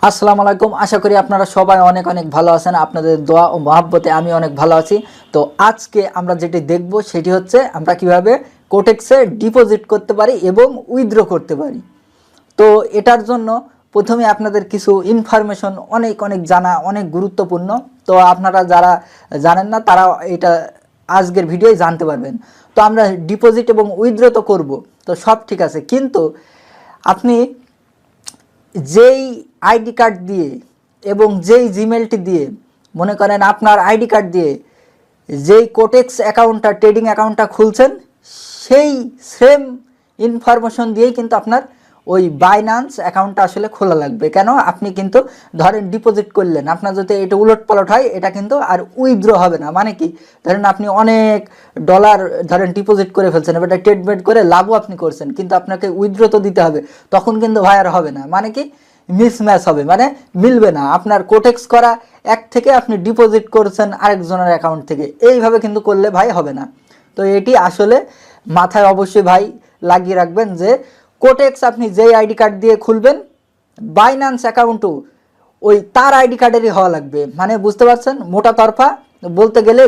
আসসালামু আলাইকুম। আশা করি আপনারা সবাই অনেক অনেক ভালো আছেন। আপনাদের দোয়া ও মহাব্বতে আমি অনেক ভালো আছি। তো আজকে আমরা যেটি দেখব সেটি হচ্ছে আমরা কিভাবে কোটেক্সে ডিপোজিট করতে পারি এবং উইথড্র করতে পারি। তো এটার জন্য প্রথমে আপনাদের কিছু ইনফরমেশন অনেক অনেক জানা অনেক গুরুত্বপূর্ণ। তো আপনারা যারা জানেন না তারা এটা আজকের ভিডিওয় জানতে পারবেন। তো আমরা ডিপোজিট এবং উইথড্র তো করব, তো সব ঠিক আছে, কিন্তু আপনি যেই আইডি কার্ড দিয়ে এবং যেই জিমেলটি দিয়ে, মনে করেন আপনার আইডি কার্ড দিয়ে যেই কোটেক্স অ্যাকাউন্টটা ট্রেডিং অ্যাকাউন্টটা খুলছেন, সেই সেম ইনফরমেশন দিয়েই কিন্তু আপনার ওই বাইন্যান্স অ্যাকাউন্টটা আসলে খোলা লাগবে। কেন? আপনি কিন্তু ধরেন ডিপোজিট করলেন, আপনার যদি এটা উলট পালট হয় এটা কিন্তু আর উইথড্র হবে না। মানে কি, ধরেন আপনি অনেক ডলার ধরেন ডিপোজিট করে ফেলছেন, এবার ট্রেডমেট করে লাভও আপনি করছেন, কিন্তু আপনাকে উইথড্র তো দিতে হবে, তখন কিন্তু ভাই আর হবে না। মানে কি, মিসম্যাচ হবে, মানে মিলবে না। আপনার কোটেক্স করা এক থেকে আপনি ডিপোজিট করছেন আরেকজনের অ্যাকাউন্ট থেকে, এইভাবে কিন্তু করলে ভাই হবে না। তো এটি আসলে মাথায় অবশ্যই ভাই লাগিয়ে রাখবেন যে কোটেক্স আপনি যেই আইডি কার্ড দিয়ে খুলবেন, বাইন্যান্স অ্যাকাউন্টও ওই তার আইডি কার্ডেরই হওয়া লাগবে। মানে বুঝতে পারছেন, মোটা তরফা বলতে গেলে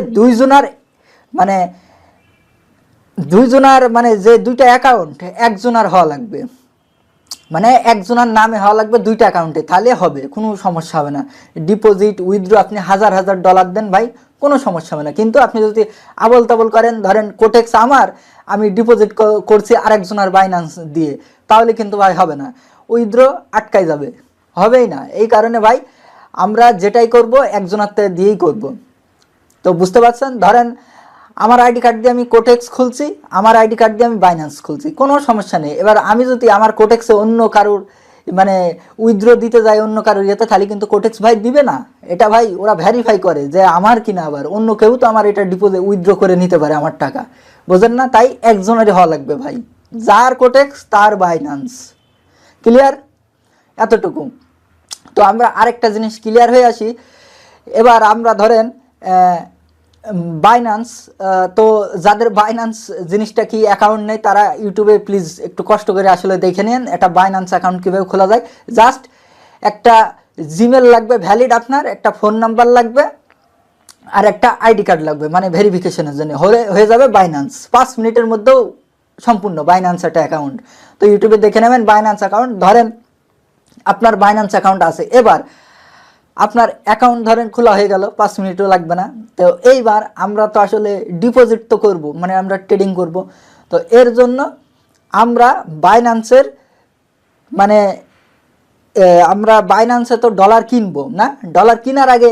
মানে দুইজনার মানে যে দুইটা অ্যাকাউন্ট একজনার হওয়া লাগবে, মানে একজনের নামে হওয়া লাগবে দুইটা অ্যাকাউন্টে, তাহলে হবে, কোনো সমস্যা হবে না। ডিপোজিট উইথড্র আপনি হাজার হাজার ডলার দেন ভাই, কোনো সমস্যা হবে না। কিন্তু আপনি যদি আবল তাবল করেন, ধরেন কোটেক্স আমার, আমি ডিপোজিট করছি আরেকজনের বাইন্যান্স দিয়ে, তাহলে কিন্তু ভাই হবে না, উইথড্র আটকাই যাবে, হবেই না। এই কারণে ভাই আমরা যেটাই করব একজনের দিয়েই করব। তো বুঝতে পারছেন, ধরেন আমার আইডি কার্ড দিয়ে আমি কোটেক্স খুলছি, আমার আইডি কার্ড দিয়ে আমি বাইন্যান্স খুলছি, কোনো সমস্যা নেই। এবার আমি যদি আমার কোটেক্সে অন্য কারুর মানে উইথড্র দিতে যাই অন্য কারোর ইয়েতে, তাহলে কিন্তু কোটেক্স ভাই দিবে না। এটা ভাই ওরা ভেরিফাই করে যে আমার কিনা, আবার অন্য কেউ তো আমার এটা ডিপোজিট উইথড্র করে নিতে পারে আমার টাকা, বোঝেন না? তাই একজনেরই হওয়া লাগবে ভাই, যার কোটেক্স তার বাইন্যান্স। ক্লিয়ার? এতটুকু। তো আমরা আরেকটা জিনিস ক্লিয়ার হয়ে আসি। এবার আমরা ধরেন বাইন্যান্স, তো যাদের বাইন্যান্স জিনিসটা কি অ্যাকাউন্ট নেই, তারা ইউটিউবে প্লিজ একটু কষ্ট করে আসলে দেখে নিন এটা বাইন্যান্স অ্যাকাউন্ট কীভাবে খোলা যায়। জাস্ট একটা জিমেল লাগবে ভ্যালিড, আপনার একটা ফোন নাম্বার লাগবে, আর একটা আইডি কার্ড লাগবে, মানে ভেরিফিকেশনের জন্য হয়ে যাবে বাইন্যান্স। 5 মিনিটের মধ্যেও সম্পূর্ণ বাইন্যান্স একটা অ্যাকাউন্ট। তো ইউটিউবে দেখে নেবেন বাইন্যান্স অ্যাকাউন্ট, ধরেন আপনার বাইন্যান্স অ্যাকাউন্ট আছে। এবার আপনার অ্যাকাউন্ট ধরেন খোলা হয়ে গেল, 5 মিনিটও লাগবে না। তো এইবার আমরা তো আসলে ডিপোজিট তো করব, মানে আমরা ট্রেডিং করব। তো এর জন্য আমরা বাইন্যান্সের মানে আমরা বাইন্যান্সে তো ডলার কিনবো না, ডলার কেনার আগে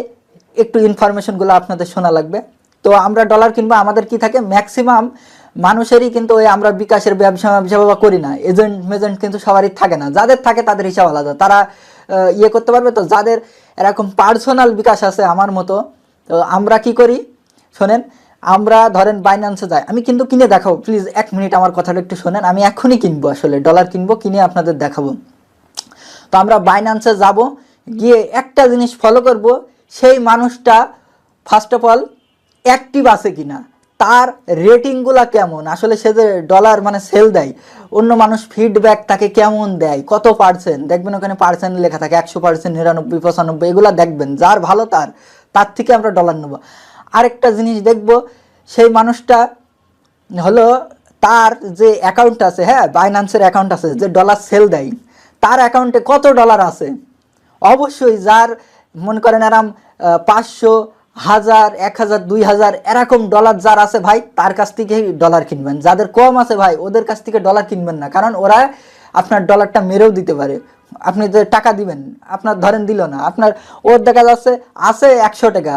একটু ইনফরমেশনগুলো আপনাদের শোনা লাগবে। তো আমরা ডলার কিনবো, আমাদের কি থাকে, ম্যাক্সিমাম মানুষেরই কিন্তু ওই আমরা বিকাশের ব্যবসা করি না, এজেন্ট মেজেন্ট কিন্তু সবারই থাকে না, যাদের থাকে তাদের হিসাব আলাদা, তারা ইয়ে করতে পারবে। তো যাদের এরকম পার্সোনাল বিকাশ আছে আমার মতো, তো আমরা কি করি শোনেন, আমরা ধরেন বাইন্যান্সে যাই, আমি কিন্তু কিনে দেখাবো, প্লিজ 1 মিনিট আমার কথাটা একটু শোনেন। আমি এখনই কিনবো, আসলে ডলার কিনবো, কিনে আপনাদের দেখাবো। তো আমরা বাইন্যান্সে যাব, গিয়ে একটা জিনিস ফলো করব, সেই মানুষটা ফার্স্ট অফ অল অ্যাক্টিভ আছে কিনা, তার রেটিংগুলো কেমন, আসলে সে যে ডলার মানে সেল দেয়, অন্য মানুষ ফিডব্যাক তাকে কেমন দেয়, কত পার্সেন্ট, দেখবেন ওখানে পার্সেন্ট লেখা থাকে 100%, 99, 95, এগুলো দেখবেন, যার ভালো তার থেকে আমরা ডলার নেব। আরেকটা জিনিস দেখব, সেই মানুষটা হলো তার যে অ্যাকাউন্ট আছে, হ্যাঁ বাইন্যান্সের অ্যাকাউন্ট আছে, যে ডলার সেল দেয়, তার অ্যাকাউন্টে কত ডলার আছে। অবশ্যই যার মনে করেন এরম 500, 1000, 1000, 2000 এরকম ডলার যার আছে ভাই, তার কাছ থেকেই ডলার কিনবেন। যাদের কম আছে ভাই, ওদের কাছ থেকে ডলার কিনবেন না, কারণ ওরা আপনার ডলারটা মেরেও দিতে পারে। আপনি যে টাকা দিবেন, আপনার ধরেন দিল না, আপনার ওর দেখা যাচ্ছে আছে 100 টাকা,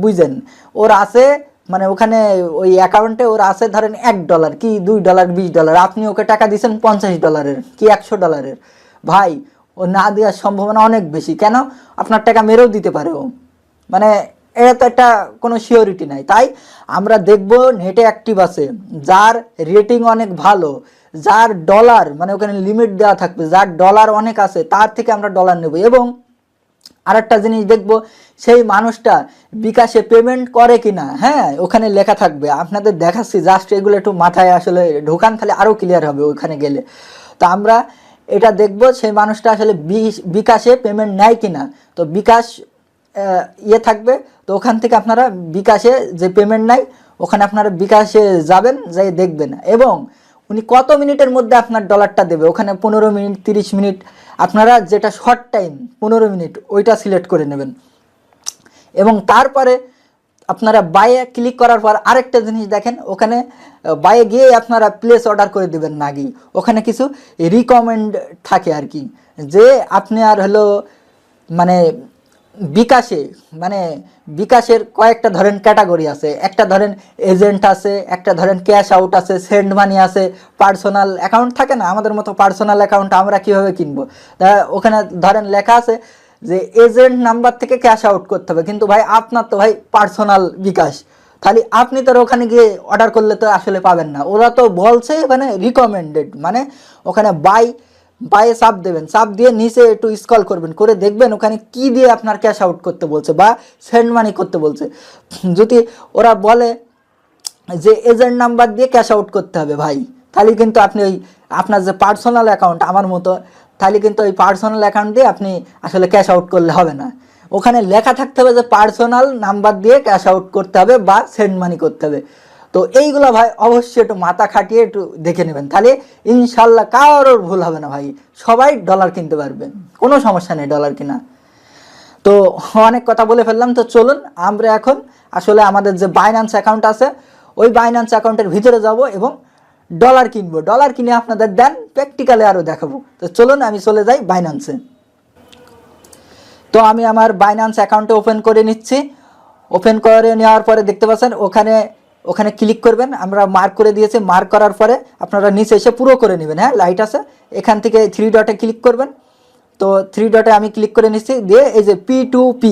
বুঝছেন, ওর আছে মানে ওখানে ওই অ্যাকাউন্টে ওর আছে ধরেন $1 কি $2, $20, আপনি ওকে টাকা দিয়েছেন $50 কি $100, ভাই ও না দেওয়ার সম্ভাবনা অনেক বেশি। কেন? আপনার টাকা মেরেও দিতে পারে ও, মানে এটা তো একটা কোনো সিওরিটি নাই। তাই আমরা দেখব নেটে অ্যাক্টিভ আছে, যার রেটিং অনেক ভালো, যার ডলার মানে ওখানে লিমিট দেওয়া থাকবে, যার ডলার অনেক আছে, তার থেকে আমরা ডলার নেব। এবং আরেকটা জিনিস দেখব, সেই মানুষটা বিকাশে পেমেন্ট করে কিনা, হ্যাঁ ওখানে লেখা থাকবে, আপনাদের দেখাচ্ছি, জাস্ট এগুলো একটু মাথায় আসলে ঢোকান, তাহলে আরও ক্লিয়ার হবে ওখানে গেলে। তো আমরা এটা দেখবো সেই মানুষটা আসলে বিকাশে পেমেন্ট নেয় কিনা। তো বিকাশ ইয়ে থাকবে, তো ওখান থেকে আপনারা বিকাশে যে পেমেন্ট নেয় ওখানে আপনারা বিকাশে যাবেন, যাই দেখবেন এবং উনি কত মিনিটের মধ্যে আপনার ডলারটা দেবে, ওখানে 15 মিনিট 30 মিনিট, আপনারা যেটা শর্ট টাইম 15 মিনিট ওইটা সিলেক্ট করে নেবেন। এবং তারপরে আপনারা বাইয়ে ক্লিক করার পর আরেকটা জিনিস দেখেন, ওখানে বাইয়ে গিয়ে আপনারা প্লেস অর্ডার করে দেবেন না গিয়ে, ওখানে কিছু রিকমেন্ড থাকে আর কি, যে আপনি আর হলো মানে বিকাশে মানে বিকাশের কয়েকটা ধরেন ক্যাটাগরি আছে, একটা ধরেন এজেন্ট আছে, একটা ধরেন ক্যাশ আউট আছে, সেন্ড মানি আছে, পার্সোনাল অ্যাকাউন্ট থাকে না আমাদের মতো, পার্সোনাল অ্যাকাউন্ট আমরা কীভাবে কিনবো, ওখানে ধরেন লেখা আছে যে এজেন্ট নাম্বার থেকে ক্যাশ আউট করতে হবে, কিন্তু ভাই আপনার তো ভাই পার্সোনাল বিকাশ, তাহলে আপনি তো ওখানে গিয়ে অর্ডার করলে তো আসলে পাবেন না। ওরা তো বলছে মানে রিকমেন্ডেড, মানে ওখানে বাইয়ে চাপ দেবেন, চাপ দিয়ে নিচে একটু স্ক্রল করবেন, করে দেখবেন ওখানে কি দিয়ে আপনার ক্যাশ আউট করতে বলছে বা সেন্ড মানি করতে বলছে। যদি ওরা বলে যে এজেন্ট নাম্বার দিয়ে ক্যাশ আউট করতে হবে ভাই, তাহলে কিন্তু আপনি ওই আপনার যে পার্সোনাল অ্যাকাউন্ট আমার মতো, তাহলে কিন্তু ওই পার্সোনাল অ্যাকাউন্ট দিয়ে আপনি আসলে ক্যাশ আউট করলে হবে না। ওখানে লেখা থাকতে হবে যে পার্সোনাল নাম্বার দিয়ে ক্যাশ আউট করতে হবে বা সেন্ড মানি করতে হবে। তো এইগুলো ভাই অবশ্যই একটু মাথা খাটিয়ে একটু দেখে নেবেন, তাহলে ইনশাল্লাহ কারোর ভুল হবে না ভাই, সবাই ডলার কিনতে পারবেন, কোনো সমস্যা নেই ডলার কিনা। তো অনেক কথা বলে ফেললাম, তো চলুন আমরা এখন আসলে আমাদের যে বাইন্যান্স অ্যাকাউন্ট আছে ওই বাইন্যান্স অ্যাকাউন্টের ভিতরে যাব এবং ডলার কিনবো, ডলার কিনে আপনাদের দেন প্র্যাকটিক্যালি আরও দেখাবো। তো চলুন আমি চলে যাই বাইন্যান্সে। তো আমি আমার বাইন্যান্স অ্যাকাউন্টে ওপেন করে নিচ্ছি। ওপেন করে নেওয়ার পরে দেখতে পাচ্ছেন ওখানে ক্লিক করবেন, আমরা মার্ক করে দিয়েছি, মার্ক করার পরে আপনারা নিচে এসে পুরো করে নেবেন, হ্যাঁ লাইট আছে, এখান থেকে 3 ডটে ক্লিক করবেন। তো 3 ডটে আমি ক্লিক করে নিচ্ছি, দিয়ে এই যে P2P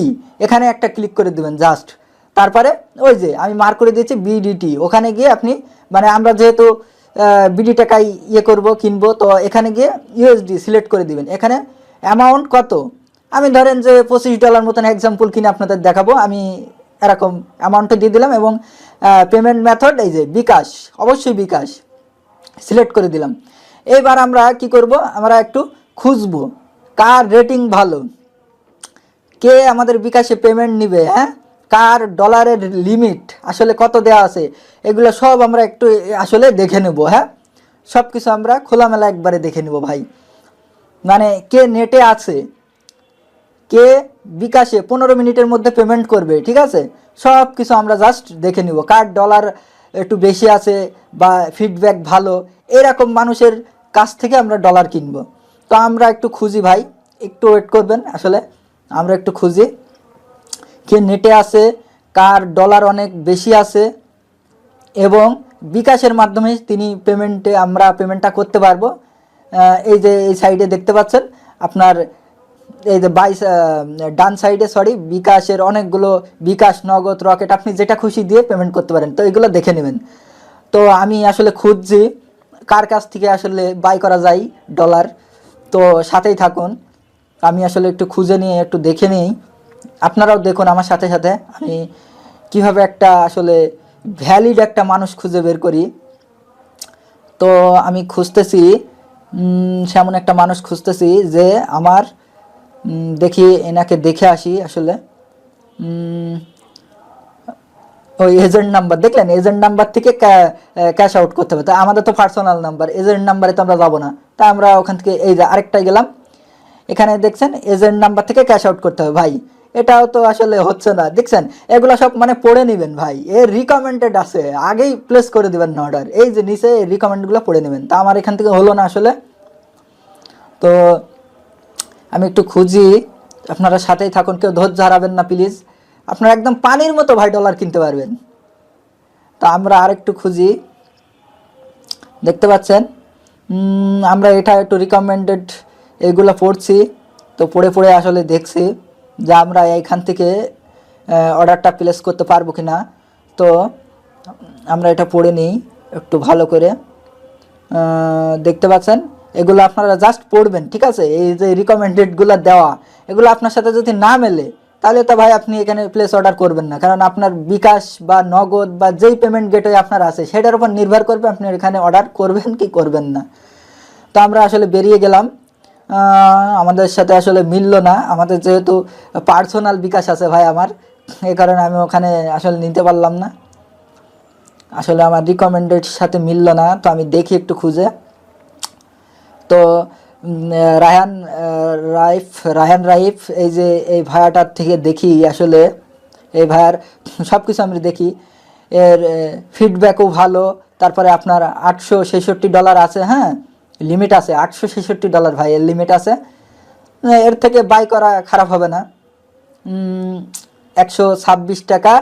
এখানে একটা ক্লিক করে দেবেন জাস্ট। তারপরে ওই যে আমি মার্ক করে দিয়েছি BDT, ওখানে গিয়ে আপনি মানে আমরা যেহেতু বিডি টাকায় ইয়ে করবো কিনবো, তো এখানে গিয়ে USD সিলেক্ট করে দিবেন। এখানে অ্যামাউন্ট কত, আমি ধরেন যে $25 মতন এক্সাম্পল কিনে আপনাদের দেখাবো, আমি এরকম অ্যামাউন্টটা দিয়ে দিলাম এবং পেমেন্ট মেথড এই যে বিকাশ, অবশ্যই বিকাশ সিলেক্ট করে দিলাম। এবার আমরা কি করব, আমরা একটু খুঁজবো কার রেটিং ভালো, কে আমাদের বিকাশে পেমেন্ট নিবে, হ্যাঁ কার ডলারের লিমিট আসলে কত দেওয়া আছে, এগুলো সব আমরা একটু আসলে দেখে নেব। হ্যাঁ সব কিছু আমরা খোলামেলা একবারে দেখে নেব ভাই, মানে কে নেটে আছে, কে বিকাশে 15 মিনিটের মধ্যে পেমেন্ট করবে, ঠিক আছে, সব কিছু আমরা জাস্ট দেখে নিব, কার ডলার একটু বেশি আছে বা ফিডব্যাক ভালো, এরকম মানুষের কাছ থেকে আমরা ডলার কিনবো। তো আমরা একটু খুঁজি ভাই, একটু ওয়েট করবেন, আসলে আমরা একটু খুঁজি কে নেটে আছে, কার ডলার অনেক বেশি আছে এবং বিকাশের মাধ্যমে তিনি আমরা পেমেন্টটা করতে পারবো। এই যে এই সাইডে দেখতে পাচ্ছেন আপনার এই যে ডান সাইডে বিকাশের অনেকগুলো, বিকাশ, নগদ, রকেট, আপনি যেটা খুশি দিয়ে পেমেন্ট করতে পারেন, তো এগুলো দেখে নেবেন। তো আমি আসলে খুঁজছি কার কাছ থেকে আসলে বাই করা যায় ডলার, তো সাথেই থাকুন, আমি আসলে একটু খুঁজে নিয়ে একটু দেখে নিই, আপনারাও দেখুন আমার সাথে সাথে আমি কিভাবে একটা আসলে ভ্যালিড একটা মানুষ খুঁজে বের করি। তো আমি খুঁজতেছি সেমন একটা মানুষ খুঁজতেছি যে আমার দেখি এনাকে দেখে আসি আসলে। ওই এজেন্ট নাম্বার দেখলেন, এজেন্ট নাম্বার থেকে ক্যাশ আউট করতে হবে, তা আমাদের তো পার্সোনাল নাম্বার, এজেন্ট নাম্বারে তো আমরা যাবো না, তা আমরা ওখান থেকে এই যে আরেকটাই গেলাম, এখানে দেখছেন এজেন্ট নাম্বার থেকে ক্যাশ আউট করতে হবে। ভাই এটাও তো আসলে হচ্ছে না, দেখছেন এগুলো সব মানে পড়ে নেবেন ভাই, এর রিকমেন্ডেড আছে, আগেই প্লেস করে দেবেন না অর্ডার, এই যে নিচে রিকমেন্ডগুলো পড়ে নেবেন। তা আমার এখান থেকে হলো না আসলে, তো আমি একটু খুঁজি, আপনারা সাথেই থাকুন, কেউ ধৈর্য হারাবেন না প্লিজ, আপনারা একদম পানির মতো ভাই ডলার কিনতে পারবেন। তা আমরা আরেকটু খুঁজি, দেখতে পাচ্ছেন আমরা এটা একটু রিকমেন্ডেড এগুলো পড়ছি, তো পড়ে পড়ে আসলে দেখছি যে আমরা এইখান থেকে অর্ডারটা প্লেস করতে পারবো কি না। তো আমরা এটা পড়ে নিই একটু ভালো করে, দেখতে পাচ্ছেন এগুলো আপনারা জাস্ট পড়বেন, ঠিক আছে, এই যে রিকমেন্ডেডগুলো দেওয়া, এগুলো আপনার সাথে যদি না মেলে তাহলে তো ভাই আপনি এখানে প্লেস অর্ডার করবেন না, কারণ আপনার বিকাশ বা নগদ বা যেই পেমেন্ট গেটওয়ে আপনার আছে সেটার উপর নির্ভর করবে আপনি এখানে অর্ডার করবেন কি করবেন না। তো আমরা আসলে বেরিয়ে গেলাম, আমাদের সাথে আসলে মিললো না, আমাদের যেহেতু পার্সোনাল বিকাশ আছে ভাই আমার, এই কারণে আমি ওখানে আসলে নিতে পারলাম না, আসলে আমার রিকমেন্ডেড সাথে মিললো না। তো আমি দেখি একটু খুঁজে। তো রায়হান রায়হান রাইফ এই যে এই ভাইয়াটার থেকে দেখি আসলে এই ভাইয়ার সব কিছু আমি দেখি, এর ফিডব্যাকও ভালো। তারপরে আপনার $866 আছে, হ্যাঁ লিমিট আছে $866 ভাই, এর লিমিট আছে। এর থেকে বাই করা খারাপ হবে না। 126 টাকা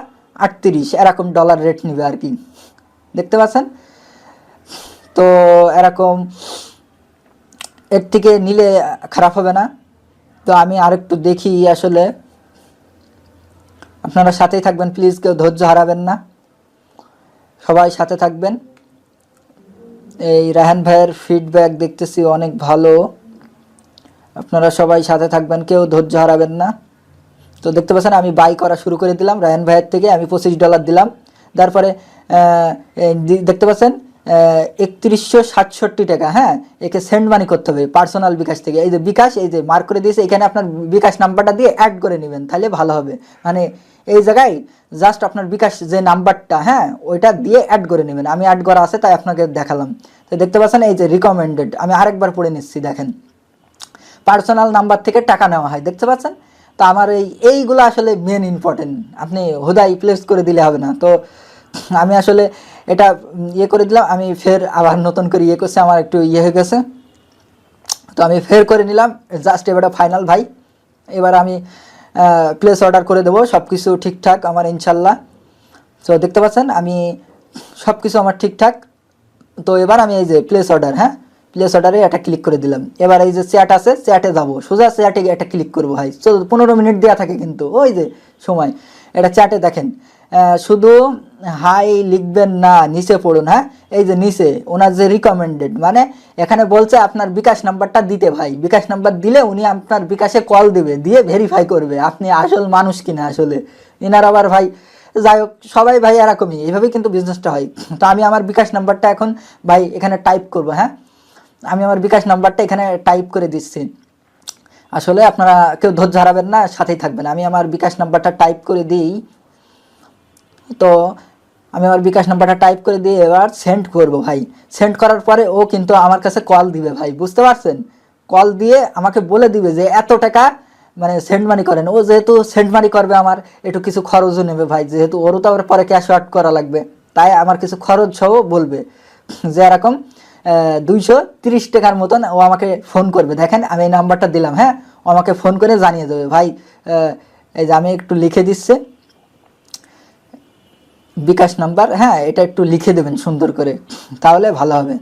38 এরকম ডলার রেট নিবে আর কি, দেখতে পাচ্ছেন। তো এরকম এর থেকে নিলে খারাপ হবে না। তো আমি আরেকটু দেখি আসলে, আপনারা সাথেই থাকবেন প্লিজ, কেউ ধৈর্য হারাবেন না, সবাই সাথে থাকবেন। এই রায়হান ভাইয়ের ফিডব্যাক দেখতেছি অনেক ভালো, আপনারা সবাই সাথে থাকবেন, কেউ ধৈর্য হারাবেন না। তো দেখতে পাচ্ছেন আমি বাই করা শুরু করে দিলাম রায়হান ভাইয়ের থেকে, আমি $25 দিলাম। তারপরে দেখতে পাচ্ছেন 3167 টাকা, হ্যাঁ একে সেন্ড মানি করতে হবে পার্সোনাল বিকাশ থেকে। এই যে বিকাশ, এই যে মার্ক করে দিয়েছে, এখানে আপনার বিকাশ নাম্বারটা দিয়ে অ্যাড করে নেবেন, তাহলে ভালো হবে। মানে এই জায়গায় জাস্ট আপনার বিকাশ যে নাম্বারটা, হ্যাঁ ওইটা দিয়ে অ্যাড করে নেবেন। আমি অ্যাড করা আছে তাই আপনাকে দেখালাম। তো দেখতে পাচ্ছেন এই যে রিকমেন্ডেড, আমি আরেকবার পড়ে নিচ্ছি, দেখেন পার্সোনাল নাম্বার থেকে টাকা নেওয়া হয়, দেখতে পাচ্ছেন। তো আমার এইগুলো আসলে মেন ইম্পর্টেন্ট, আপনি হুদাই প্লেস করে দিলে হবে না। তো আমি আসলে এটা ইয়ে করে দিলাম, আমি ফের আবার নতুন করে ইয়ে করছি, আমার একটু ইয়ে হয়ে গেছে, তো আমি ফের করে নিলাম। জাস্ট এবার ফাইনাল ভাই, এবার আমি প্লেস অর্ডার করে দেবো, সব কিছু ঠিকঠাক আমার ইনশাল্লাহ। তো দেখতে পাচ্ছেন আমি সব কিছু আমার ঠিকঠাক। তো এবার আমি এই যে প্লেস অর্ডার, হ্যাঁ প্লেস অর্ডারে এটা ক্লিক করে দিলাম। এবার এই যে চ্যাট আছে, চ্যাটে যাবো, সোজা চ্যাটে এটা ক্লিক করবো ভাই। 15 মিনিট দেওয়া থাকে কিন্তু ওই যে সময়, এটা চ্যাটে দেখেন শুধু হাই লিখবেন না, নিচে পড়ুন, হ্যাঁ এই যে নিচে ওনার যে রিকমেন্ডেড, মানে এখানে বলছে আপনার বিকাশ নাম্বারটা দিতে ভাই, বিকাশ নাম্বার দিলে উনি আপনার বিকাশে কল দিবে, দিয়ে ভেরিফাই করবে আপনি আসল মানুষ কিনা। আসলে এনার আবার ভাই যাই হোক, সবাই ভাই এরকমই, এইভাবেই কিন্তু বিজনেসটা হয়। তো আমি আমার বিকাশ নাম্বারটা এখন ভাই এখানে টাইপ করব, হ্যাঁ আমি আমার বিকাশ নাম্বারটা এখানে টাইপ করে দিচ্ছি। আসলে আপনারা কেউ ধৈর্য হারাবেন না, সাথেই থাকবেন। আমি আমার বিকাশ নাম্বারটা টাইপ করে দিই। তো আমি আমার বিকাশ নাম্বারটা টাইপ করে দিয়ে এবার সেন্ড করব ভাই। সেন্ড করার পরে ও কিন্তু আমার কাছে কল দিবে ভাই, বুঝতে পারছেন। কল দিয়ে আমাকে বলে দিবে যে এত টাকা মানে সেন্ড মানি করেন। ও যেহেতু সেন্ড মানি করবে আমার একটু কিছু খরচও নেবে ভাই, যেহেতু ওরও তো আবার পরে ক্যাশ আউট করা লাগবে, তাই আমার কিছু খরচ সহ বলবে যে এরকম 230 টাকার মতন ও আমাকে ফোন করবে। দেখেন আমি এই নাম্বারটা দিলাম, হ্যাঁ ও আমাকে ফোন করে জানিয়ে দেবে ভাই। এই যে আমি একটু লিখে দিচ্ছে বিকাশ নাম্বার, হ্যাঁ এটা একটু লিখে দেবেন সুন্দর করে, তাহলে ভালো হবে।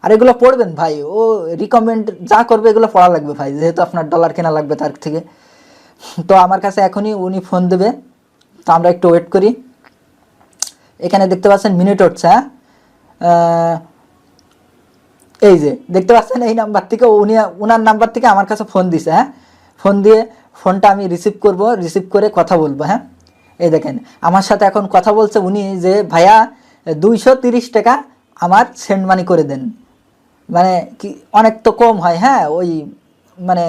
আর এগুলো পড়বেন ভাই, ও রিকমেন্ড যা করবে এগুলো পড়া লাগবে ভাই, যেহেতু আপনার ডলার কেনা লাগবে তার থেকে। তো আমার কাছে এখনই উনি ফোন দেবে, তো আমরা একটু ওয়েট করি। এখানে দেখতে পাচ্ছেন মিনিট হচ্ছে, হ্যাঁ এই যে দেখতে পাচ্ছেন এই নাম্বার থেকে ওনার নাম্বার থেকে আমার কাছে ফোন দিছে, হ্যাঁ ফোন দিয়ে ফোনটা আমি রিসিভ করব, রিসিভ করে কথা বলবো। হ্যাঁ এই দেখেন আমার সাথে এখন কথা বলছে উনি, যে ভাইয়া 230 টাকা আমার সেন্ড মানি করে দেন। মানে কি অনেক তো কম হয়, হ্যাঁ ওই মানে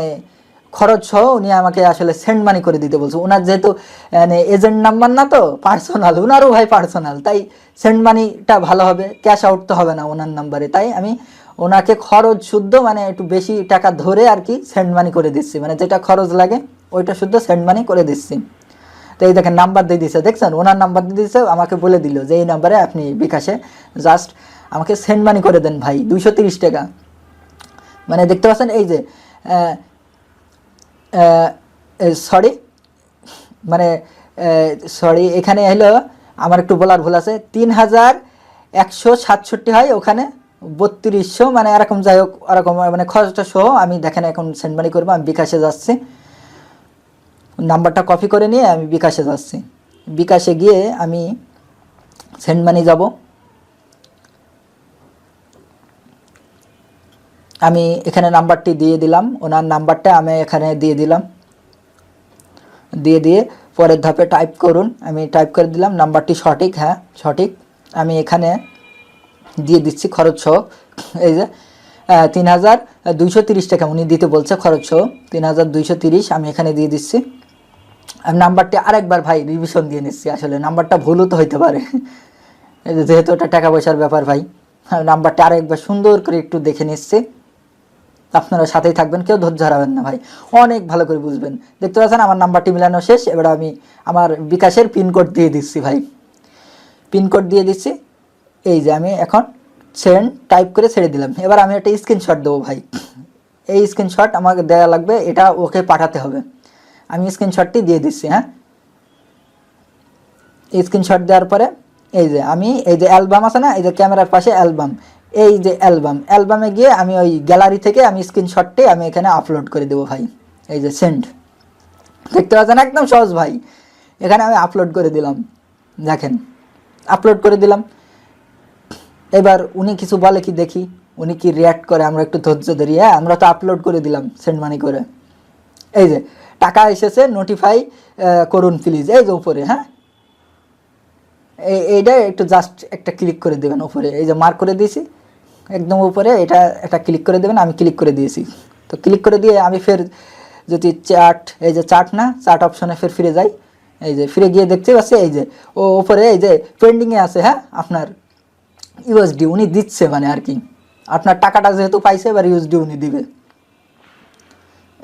খরচ সহ উনি আমাকে আসলে সেন্ড মানি করে দিতে বলছে। ওনার যেহেতু মানে এজেন্ট নাম্বার না, তো পার্সোনাল, ওনারও ভাই পার্সোনাল, তাই সেন্ড মানিটা ভালো হবে, ক্যাশ আউট তো হবে না ওনার নাম্বারে। তাই আমি ওনাকে খরচ শুদ্ধ মানে একটু বেশি টাকা ধরে আর কি সেন্ড মানি করে দিচ্ছি, মানে যেটা খরচ লাগে ওইটা শুদ্ধ সেন্ড মানি করে দিচ্ছি। তো এই দেখেন নাম্বার দিয়ে দিচ্ছে, দেখছেন ওনার নাম্বার দিয়ে দিচ্ছে, আমাকে বলে দিল যে এই নাম্বারে আপনি বিকাশে জাস্ট আমাকে সেন্ড মানি করে দেন ভাই 230 টাকা। মানে দেখতে পাচ্ছেন এই যে সরি মানে সরি এখানে হলো আমার একটু বলার ভুল আছে, 3167 হয়, ওখানে 3200 মানে এরকম, যাই হোক ওরকম মানে খরচটা সহ আমি দেখেন এখন সেন্ড মানি করবো। আমি বিকাশে যাচ্ছি, নাম্বারটা কপি করে নিয়ে আমি বিকাশে যাচ্ছি। বিকাশে গিয়ে আমি সেন্ড মানি যাব। আমি এখানে নাম্বারটি দিয়ে দিলাম, ওনার নাম্বারটা আমি এখানে দিয়ে দিলাম, দিয়ে পরের ধাপে টাইপ করুন। আমি টাইপ করে দিলাম নাম্বারটি সঠিক, হ্যাঁ সঠিক। আমি এখানে দিয়ে দিচ্ছি খরচ সহ। এই যে 3230 টাকা উনি দিতে বলছে খরচ সহ 3230 আমি এখানে দিয়ে দিচ্ছি। আমি নাম্বারটি আরেকবার ভাই রিভিশন দিয়ে নিচ্ছি, আসলে নাম্বারটা ভুলও তো হইতে পারে যেহেতু এটা টাকা পয়সার ব্যাপার ভাই। নাম্বারটা আরেকবার সুন্দর করে একটু দেখে নিচ্ছি, আপনারা সাথেই থাকবেন, কেউ ধৈর্য হারাবেন না ভাই, অনেক ভালো করে বুঝবেন। দেখতে পাচ্ছেন আমার নাম্বারটি মিলানো শেষ। এবার আমি আমার বিকাশের পিনকোড দিয়ে দিচ্ছি ভাই, পিনকোড দিয়ে দিচ্ছি। এই যে আমি এখন সেন্ড টাইপ করে ছেড়ে দিলাম। এবার আমি একটা স্ক্রিনশট দেবো ভাই, এই স্ক্রিনশট আমাকে দেওয়া লাগবে, এটা ওকে পাঠাতে হবে। আমি স্ক্রিনশটটি দিয়ে দিচ্ছি। হ্যাঁ, স্ক্রিনশট দেওয়ার পরে এই যে আমি এই যে অ্যালবাম আছে না, এই যে ক্যামেরার পাশে অ্যালবাম, এই যে অ্যালবামে গিয়ে আমি ওই গ্যালারি থেকে আমি স্ক্রিনশটটি আমি এখানে আপলোড করে দেবো ভাই। এই যে সেন্ড, দেখতে পাচ্ছেন একদম সহজ ভাই। এখানে আমি আপলোড করে দিলাম, দেখেন আপলোড করে দিলাম। এবার উনি কিছু বলে কি দেখি, উনি কি রিয়াক্ট করে, আমরা একটু ধৈর্য ধরি। হ্যাঁ, আমরা তো আপলোড করে দিলাম সেন্ড মানি করে। এই যে টাকা এসেছে, নোটিফাই করুন প্লিজ, এই যে উপরে। হ্যাঁ, এইটা একটু জাস্ট একটা ক্লিক করে দেবেন উপরে, এই যে মার্ক করে দিয়েছি একদম উপরে, এটা একটা ক্লিক করে দেবেন। আমি ক্লিক করে দিয়েছি। তো ক্লিক করে দিয়ে আমি ফের যদি চার্ট, এই যে চার্ট না, চার্ট অপশনে ফের ফিরে যাই। এই যে ফিরে গিয়ে দেখতে পাচ্ছি এই যে ও উপরে এই যে পেন্ডিংয়ে আছে। হ্যাঁ, আপনার ইউএসডি উনি দিচ্ছে, মানে আর কি আপনার টাকাটা যেহেতু পাইছে এবার ইউএসডি উনি দিবে।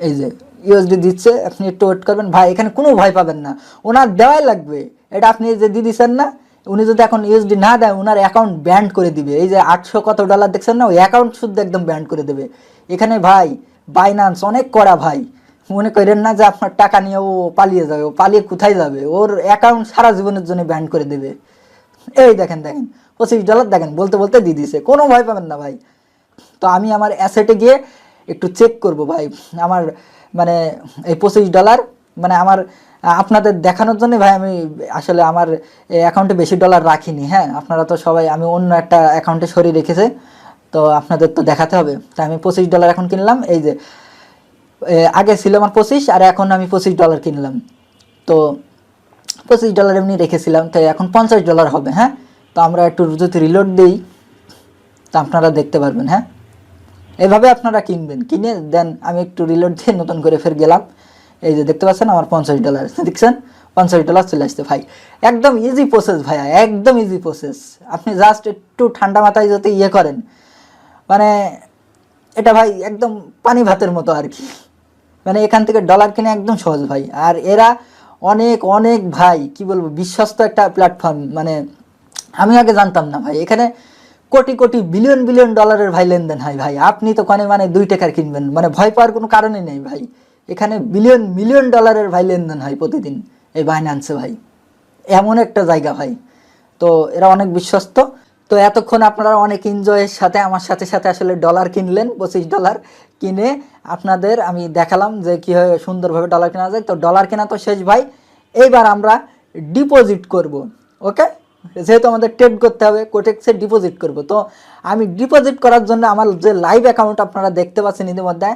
এই যে ইউএসডি দিচ্ছে, আপনি একটু ওয়েট করবেন ভাই, এখানে কোনো ভয় পাবেন না, ওনার দেওয়াই লাগবে। এটা আপনি যে দিয়ে দিচ্ছেন না, উনি যদি এখন ইউএসডি না দেয় ওনার অ্যাকাউন্ট ব্যান্ড করে দিবে। এই যে 800 কত ডলার দেখছেন না, ওই অ্যাকাউন্ট শুদ্ধ একদম ব্যান্ড করে দেবে। এখানে ভাই বাইনান্স অনেক কড়া ভাই, মনে করেন না যে আপনার টাকা নিয়ে ও পালিয়ে যাবে, ও পালিয়ে কোথায় যাবে, ওর অ্যাকাউন্ট সারা জীবনের জন্য ব্যান্ড করে দেবে। এই দেখেন দেখেন $25 দেখেন বলতে বলতে দিয়ে দিছে, কোনো ভয় পাবেন না ভাই। তো আমি আমার অ্যাসেটে গিয়ে একটু চেক করব ভাই, আমার মানে এই $25 মানে আমার আপনাদের দেখানোর জন্য ভাই, আমি আসলে আমার অ্যাকাউন্টে বেশি ডলার রাখিনি। হ্যাঁ, আপনারা তো সবাই, আমি অন্য একটা অ্যাকাউন্টে সরিয়ে রেখেছে, তো আপনাদের তো দেখাতে হবে। তাই আমি $25 এখন কিনলাম। এই যে আগে ছিল আমার 25 আর এখন আমি $25 কিনলাম। তো $25 এমনি রেখেছিলাম, তাই এখন $50 হবে। হ্যাঁ, তো আমরা একটু যদি রিলোড দিই তো আপনারা দেখতে পারবেন। হ্যাঁ, এভাবে আপনারা কিনবেন, কিনে দেন। আমি একটু রিলোড দিয়ে নতুন করে ফের গেলাম। এই যে দেখতে পাচ্ছেন আমার $50 দেখছেন, $50 চলে আসছে ভাই। একদম ইজি প্রসেস ভাইয়া, একদম ইজি প্রসেস। আপনি জাস্ট একটু ঠান্ডা মাথায় যদি ইয়ে করেন, মানে এটা ভাই একদম পানি ভাতের মতো আর কি। মানে এখান থেকে ডলার কিনে একদম সহজ ভাই। আর এরা অনেক অনেক ভাই কি বলবো বিশ্বস্ত একটা প্ল্যাটফর্ম। মানে আমি আগে জানতাম না ভাই, এখানে কোটি কোটি বিলিয়ন বিলিয়ন ডলারের ভাই লেনদেন হয় ভাই। আপনি তো মানে 2 টাকার কিনবেন, মানে ভয় পাওয়ার কোনো কারণই নেই ভাই। এখানে বিলিয়ন মিলিয়ন ডলারের ভাই লেনদেন হয় প্রতিদিন এই বাইন্যান্সে ভাই, এমন একটা জায়গা ভাই। তো এরা অনেক বিশ্বস্ত। তো এতক্ষণ আপনারা অনেক এনজয়ের সাথে আমার সাথে সাথে আসলে ডলার কিনলেন, $25 কিনে আপনাদের আমি দেখালাম যে কীভাবে সুন্দরভাবে ডলার কেনা যায়। তো ডলার কেনা তো শেষ ভাই, এইবার আমরা ডিপোজিট করব। ওকে, যেহেতু আমাদের ট্রেড করতে হবে, কোটেক্সে ডিপোজিট করব। তো আমি ডিপোজিট করার জন্য আমার যে লাইভ অ্যাকাউন্ট আপনারা দেখতে পাচ্ছেন ইতিমধ্যে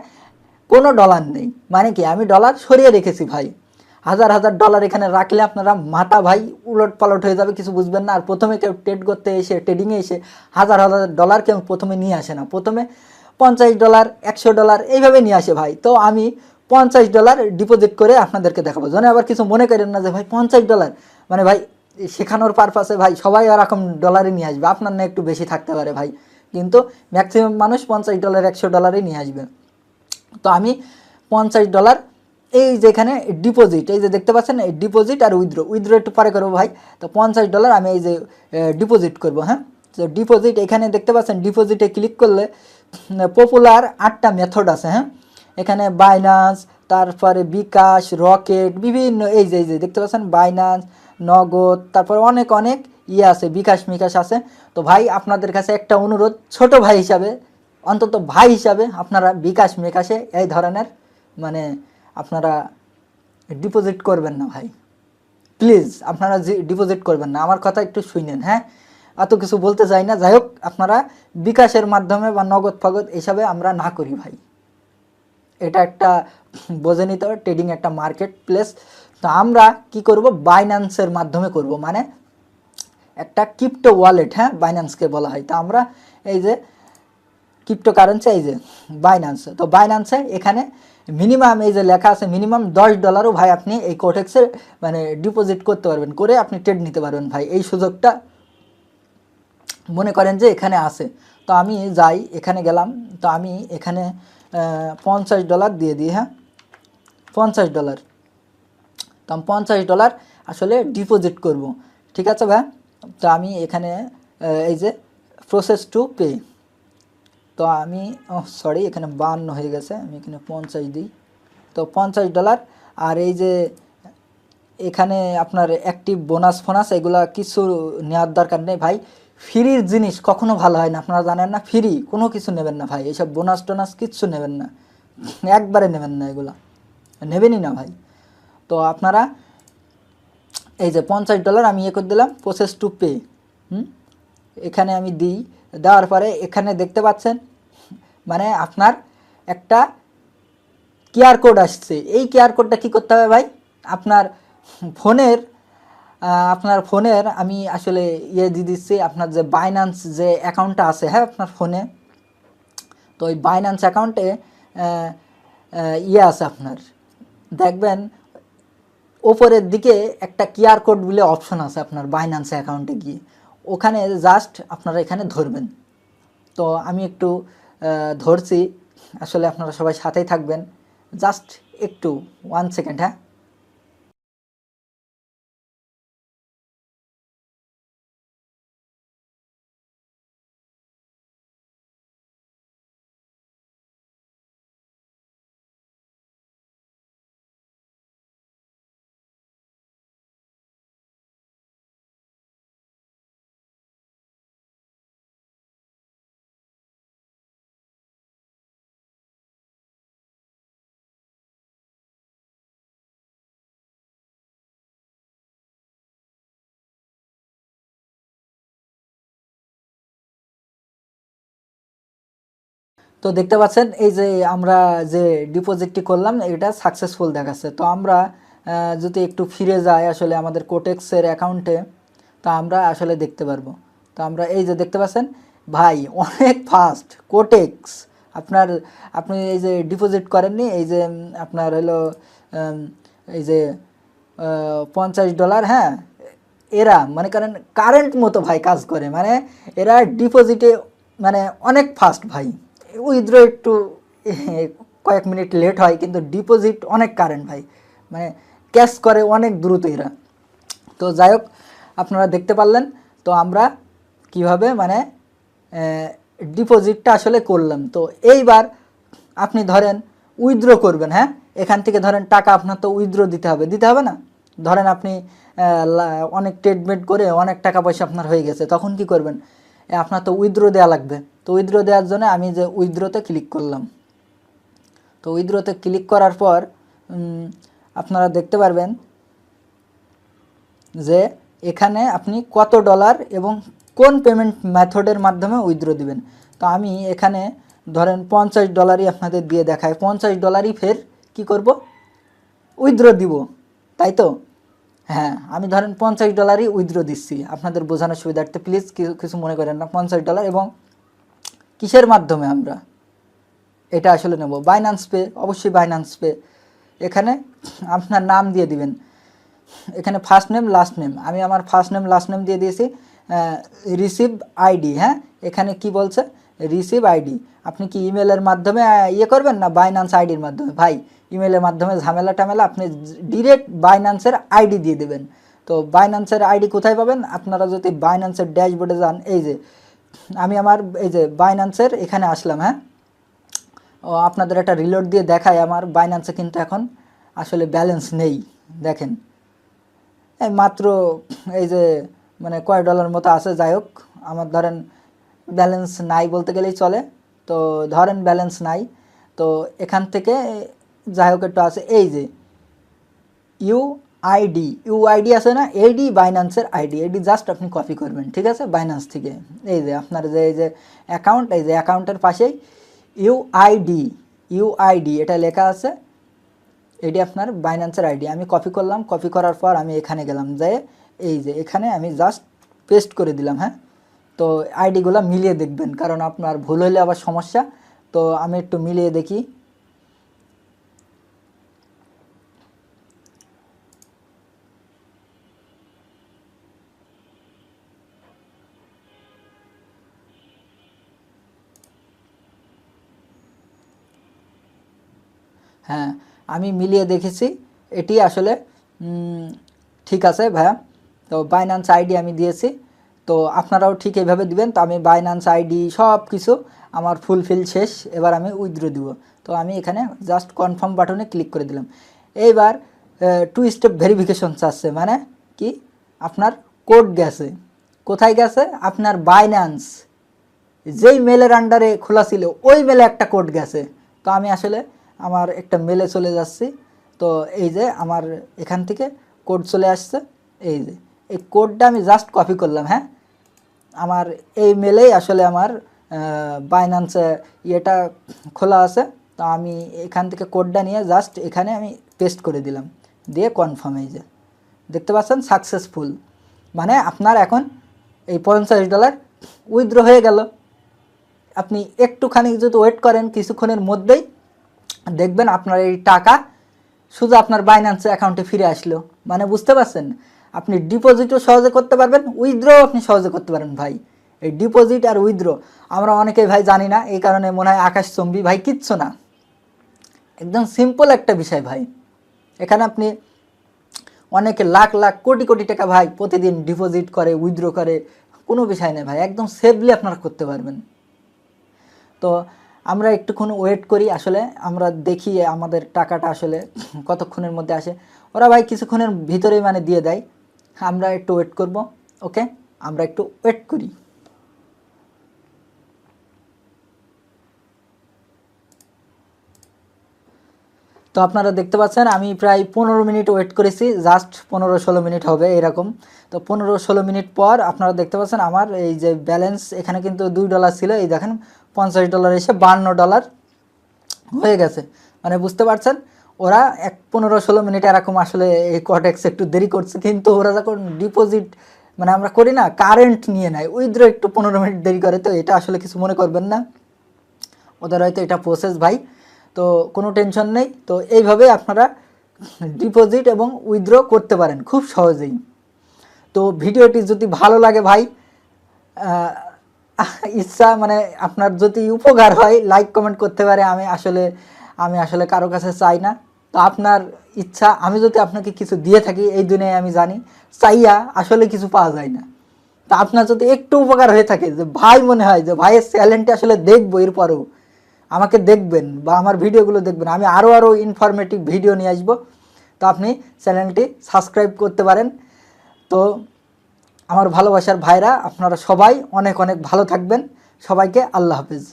কোনো ডলার নেই। মানে কি আমি ডলার সরিয়ে রেখেছি ভাই। হাজার হাজার ডলার এখানে রাখলে আপনারা মাথা ভাই উলট পালট হয়ে যাবে, কিছু বুঝবেন না। আর প্রথমে কেউ ট্রেড করতে এসে, ট্রেডিংয়ে এসে হাজার হাজার ডলার কেউ প্রথমে নিয়ে আসে না, প্রথমে $50 $100 এইভাবে নিয়ে আসে ভাই। তো আমি $50 ডিপোজিট করে আপনাদেরকে দেখাবো, যেন আবার কিছু মনে করেন না যে ভাই $50 মানে ভাই শেখানোর পারপাসে ভাই সবাই এরকম ডলারে নিয়ে আসবে, আপনার না একটু বেশি থাকতে পারে ভাই, কিন্তু ম্যাক্সিমাম মানুষ $50 $100 নিয়ে আসবে। তো আমি $50 এই যেখানে ডিপোজিট, এই যে দেখতে পাচ্ছেন এই ডিপোজিট আর উইথড্র একটু পরে করবো ভাই। তো $50 আমি এই যে ডিপোজিট করব। হ্যাঁ, তো ডিপোজিট এখানে দেখতে পাচ্ছেন, ডিপোজিটে ক্লিক করলে পপুলার 8টা মেথড আছে। হ্যাঁ, এখানে বাইন্যান্স, তারপরে বিকাশ, রকেট, বিভিন্ন এই যে দেখতে পাচ্ছেন বাইন্যান্স, নগদ, তারপরে অনেক অনেক ইয়ে আছে, বিকাশ মিকাশ আছে। তো ভাই আপনাদের কাছে একটা অনুরোধ, ছোট ভাই হিসাবে, অন্তত ভাই হিসাবে আপনারা বিকাশ মিকাশে এই ধরনের মানে আপনারা ডিপোজিট করবেন না ভাই, প্লিজ আপনারা ডিপোজিট করবেন না। আমার কথা একটু শুনেন। হ্যাঁ, এত কিছু বলতে চাই না। যাই হোক, আপনারা বিকাশের মাধ্যমে বা নগদ ফগদ এসবে আমরা না করি ভাই। এটা একটা বোঝে নিতে হবে, ট্রেডিং একটা মার্কেট প্লেস। তো আমরা কি করব, বাইন্যান্সের মাধ্যমে করব, মানে একটা ক্রিপ্টো ওয়ালেট। হ্যাঁ, বাইন্যান্সকে বলা হয়। তো আমরা এই যে ক্রিপ্টোকারেন্সি, এই যে বাইন্যান্স। তো বাইন্যান্সে এখানে মিনিমাম এই যে লেখা আছে মিনিমাম $10 ভাই আপনি এই কোটেক্সে মানে ডিপোজিট করতে পারবেন, করে আপনি ট্রেড নিতে পারবেন ভাই। এই সুযোগটা মনে করেন যে এখানে আছে। তো আমি যাই, এখানে গেলাম, তো আমি এখানে $50 দিয়ে দিই, হ্যাঁ $50। তো আমি $50 আসলে ডিপোজিট করব, ঠিক আছে ভাই। তো আমি এখানে এই যে প্রসেস টু পে, তো আমি সরি এখানে 52 হয়ে গেছে, আমি এখানে 50 দিই। তো $50। আর এই যে এখানে আপনার অ্যাক্টিভ বোনাস ফোনাস এগুলা কিছু নেওয়ার দরকার নেই ভাই। ফ্রির জিনিস কখনো ভালো হয় না, আপনারা জানেন না। ফ্রি কোনো কিছু নেবেন না ভাই, এইসব বোনাস টোনাস কিচ্ছু নেবেন না, একবারে নেবেন না, এগুলা নেবেনই না ভাই। তো আপনারা এই যে $50 আমি করে দিলাম, প্রসেস টু পে, এখানে আমি দিই। দেওয়ার পরে এখানে দেখতে পাচ্ছেন মানে আপনার একটা কিউআর কোড আসছে। এই কিউআর কোডটা কী করতে হবে ভাই, আপনার ফোনের আমি আসলে দিয়ে দিচ্ছি, আপনার যে বাইন্যান্স যে অ্যাকাউন্টটা আছে, হ্যাঁ আপনার ফোনে। তো ওই বাইন্যান্স অ্যাকাউন্টে আছে আপনার, দেখবেন ওপরের দিকে একটা কিউআর কোড বলে অপশন আছে আপনার বাইন্যান্স অ্যাকাউন্টে গিয়ে, ওখানে জাস্ট আপনারা এখানে ধরবেন। তো আমি একটু ধরছি, আসলে আপনারা সবাই সাথেই থাকবেন, জাস্ট একটু 1 সেকেন্ড, হ্যাঁ। তো দেখতে পাচ্ছেন এই যে আমরা যে ডিপোজিটটি করলাম এটা সাকসেসফুল দেখাচ্ছে। তো আমরা যদি একটু ফিরে যাই আসলে আমাদের কোটেক্সের অ্যাকাউন্টে, তো আমরা আসলে দেখতে পারবো। তো আমরা এই যে দেখতে পাচ্ছেন ভাই অনেক ফাস্ট কোটেক্স। আপনি এই যে ডিপোজিট করেননি, এই যে আপনার হলো এই যে $50, হ্যাঁ এরা মনে করেন কারেন্ট মতো ভাই কাজ করে, মানে এরা ডিপোজিটে মানে অনেক ফাস্ট ভাই। উইথড্র একটু কয়েক মিনিট লেট হয়, কিন্তু ডিপোজিট অনেক কারেন্ট ভাই, মানে ক্যাশ করে অনেক দ্রুত এরা। তো যাই হোক আপনারা দেখতে পারলেন। তো আমরা কিভাবে মানে ডিপোজিটটা আসলে করলাম। তো এইবার আপনি ধরেন উইথড্র করবেন, হ্যাঁ এখান থেকে ধরেন টাকা আপনার তো উইথড্র দিতে হবে না। ধরেন আপনি অনেক ট্রিটমেন্ট করে অনেক টাকা পয়সা আপনার হয়ে গেছে, তখন কি করবেন, আপনার তো উইথড্র দেওয়া লাগবে। তো উইথড্র দেওয়ার জন্য আমি যে উইথড্রতে ক্লিক করলাম। তো উইথড্রতে ক্লিক করার পর আপনারা দেখতে পারবেন যে এখানে আপনি কত ডলার এবং কোন পেমেন্ট মেথডের মাধ্যমে উইথড্র দিবেন। তো আমি এখানে ধরেন $50 আপনাদের দিয়ে দেখায়, $50 ফের কি করব, উইথড্র দিব, তাই তো। হ্যাঁ আমি ধরেন $50 উইথড্র দিচ্ছি আপনাদের বোঝানোর সুবিধার্থে, প্লিজ কিছু মনে করেন না। $50 এবং কিসের মাধ্যমে আমরা এটা আসলে নেব, বাইন্যান্স পে, অবশ্যই বাইন্যান্স পে। এখানে আপনার নাম দিয়ে দিবেন, এখানে ফার্স্ট নেম লাস্ট নেম, আমি আমার ফার্স্ট নেম লাস্ট নেম দিয়ে দিয়েছি। রিসিভ আইডি, হ্যাঁ এখানে কি বলছে রিসিভ আইডি, আপনি কি ইমেলের মাধ্যমে করবেন না বাইন্যান্স আইডির মাধ্যমে। ভাই ইমেলের মাধ্যমে ঝামেলা টামেলা, আপনি ডিরেক্ট বাইন্যান্সের আইডি দিয়ে দেবেন। তো বাইন্যান্সের আইডি কোথায় পাবেন, আপনারা যদি বাইন্যান্সের ড্যাশবোর্ডে যান, এই যে আমি আমার এই যে বাইন্যান্সের এখানে আসলাম, হ্যাঁ আপনাদের একটা রিলোড দিয়ে দেখায়, আমার বাইন্যান্সে কিন্তু এখন আসলে ব্যালেন্স নেই, দেখেন এই মাত্র এই যে মানে কয় ডলার মতো আছে। যাই হোক আমার ধরেন ব্যালেন্স নাই বলতে গেলেই চলে, তো ধরেন ব্যালেন্স নাই। তো এখান থেকে যাই হোক একটু আছে, এই যে ইউআইডি আছে না, এইডি বাইন্যান্সের আইডি, এইডি জাস্ট আপনি কপি করবেন, ঠিক আছে বাইন্যান্স থেকে। এই যে আপনার যে এই যে অ্যাকাউন্ট, এই যে অ্যাকাউন্টের পাশেই ইউআইডি এটা লেখা আছে, এটি আপনার বাইন্যান্সের আইডি। আমি কপি করলাম, কপি করার পর আমি এখানে গেলাম, যে এই যে এখানে আমি জাস্ট পেস্ট করে দিলাম, হ্যাঁ তো আইডিগুলো মিলিয়ে দেখবেন, কারণ আপনার ভুল হলে আবার সমস্যা। তো আমি একটু মিলিয়ে দেখি। হ্যাঁ, আমি মিলিয়ে দেখেছি, এটি আসলে ঠিক আছে ভাইয়া। তো বাইন্যান্স আইডি আমি দিয়েছি, তো আপনারাও ঠিক এইভাবে দিবেন। তো আমি বাইন্যান্স আইডি সব কিছু আমার ফুলফিল শেষ, এবার আমি উইথড্র দিব। তো আমি এখানে জাস্ট কনফার্ম বাটনে ক্লিক করে দিলাম। এইবার 2 স্টেপ ভেরিফিকেশন চাচ্ছে, মানে কি আপনার কোড গেছে, কোথায় গেছে, আপনার বাইন্যান্স যেই মেলের আন্ডারে খোলা ছিল ওই মেলে একটা কোড গেছে। তো আমি আসলে আমার একটা মেলে চলে যাচ্ছি। তো এই যে আমার এখান থেকে কোড চলে আসছে, এই যে এই কোডটা আমি জাস্ট কপি করলাম। হ্যাঁ, আমার এই মেলেই আসলে আমার বাইন্যান্সে ইয়েটা খোলা আছে। তো আমি এখান থেকে কোডটা নিয়ে জাস্ট এখানে আমি পেস্ট করে দিলাম, দিয়ে কনফার্ম। এই যে দেখতে পাচ্ছেন সাকসেসফুল, মানে আপনার এখন এই $50 উইথড্র হয়ে গেল। আপনি একটুখানি যদি ওয়েট করেন, কিছুক্ষণের মধ্যেই দেখবেন আপনার এই টাকা শুধু আপনার বাইন্যান্স অ্যাকাউন্টে ফিরে আসলো। মানে বুঝতে পারছেন, আপনি ডিপোজিটও সহজে করতে পারবেন, উইথড্রও আপনি সহজে করতে পারবেন ভাই। এই ডিপোজিট আর উইথড্র আমরা অনেকেই ভাই জানি না, এই কারণে মনে হয় আকাশচম্বী। ভাই কিচ্ছু না, একদম সিম্পল একটা বিষয় ভাই। এখানে আপনি অনেকে লাখ লাখ কোটি কোটি টাকা ভাই প্রতিদিন ডিপোজিট করে, উইথড্র করে, কোনো বিষয় নেই ভাই, একদম সেফলি আপনারা করতে পারবেন। তো আমরা একটুক্ষণ ওয়েট করি, আসলে আমরা দেখি আমাদের টাকাটা আসলে কতক্ষণের মধ্যে আসে। ওরা ভাই কিছুক্ষণের ভিতরেই মানে দিয়ে দেয়, আমরা একটু ওয়েট করব। ওকে, আমরা একটু ওয়েট করি। তো আপনারা দেখতে পাচ্ছেন আমি প্রায় 15 মিনিট ওয়েট করেছি, জাস্ট 15-16 মিনিট হবে এরকম। তো 15-16 মিনিট পর আপনারা দেখতে পাচ্ছেন আমার এই যে ব্যালেন্স, এখানে কিন্তু $2 ছিল, এই দেখেন $50 এসে $52 হয়ে গেছে। মানে বুঝতে পারছেন, ওরা 15-16 মিনিট এরকম আসলে এই কটেক্স একটু দেরি করছে, কিন্তু ওরা যখন ডিপোজিট মানে আমরা করি না, কারেন্ট নিয়ে নেয়, উইথড্র একটু 15 মিনিট দেরি করে। তো এটা আসলে কিছু মনে করবেন না, ওদের হয়তো এটা প্রসেস ভাই, তো কোনো টেনশন নেই। তো এইভাবে আপনারা ডিপোজিট এবং উইথড্র করতে পারেন খুব সহজেই। তো ভিডিওটি যদি ভালো লাগে ভাই, ইচ্ছা মানে আপনার যদি উপকার হয়, লাইক কমেন্ট করতে পারে। আমি আসলে কারো কাছে চাই না, তো আপনার ইচ্ছা। আমি যদি আপনাকে কিছু দিয়ে থাকি এই দুনিয়ায়, আমি জানি চাইয়া আসলে কিছু পাওয়া যায় না। তা আপনার যদি একটু উপকার হয়ে থাকে, যে ভাই মনে হয় যে ভাইয়ের চ্যানেলটি আসলে দেখবো, এরপরেও আমাকে দেখবেন বা আমার ভিডিওগুলো দেখবেন, আমি আরও ইনফরমেটিভ ভিডিও নিয়ে আসবো। তো আপনি চ্যানেলটি সাবস্ক্রাইব করতে পারেন। তো আমার ভালোবাসার ভাইরা, আপনারা সবাই অনেক অনেক ভালো থাকবেন। সবাইকে আল্লাহ হাফেজ।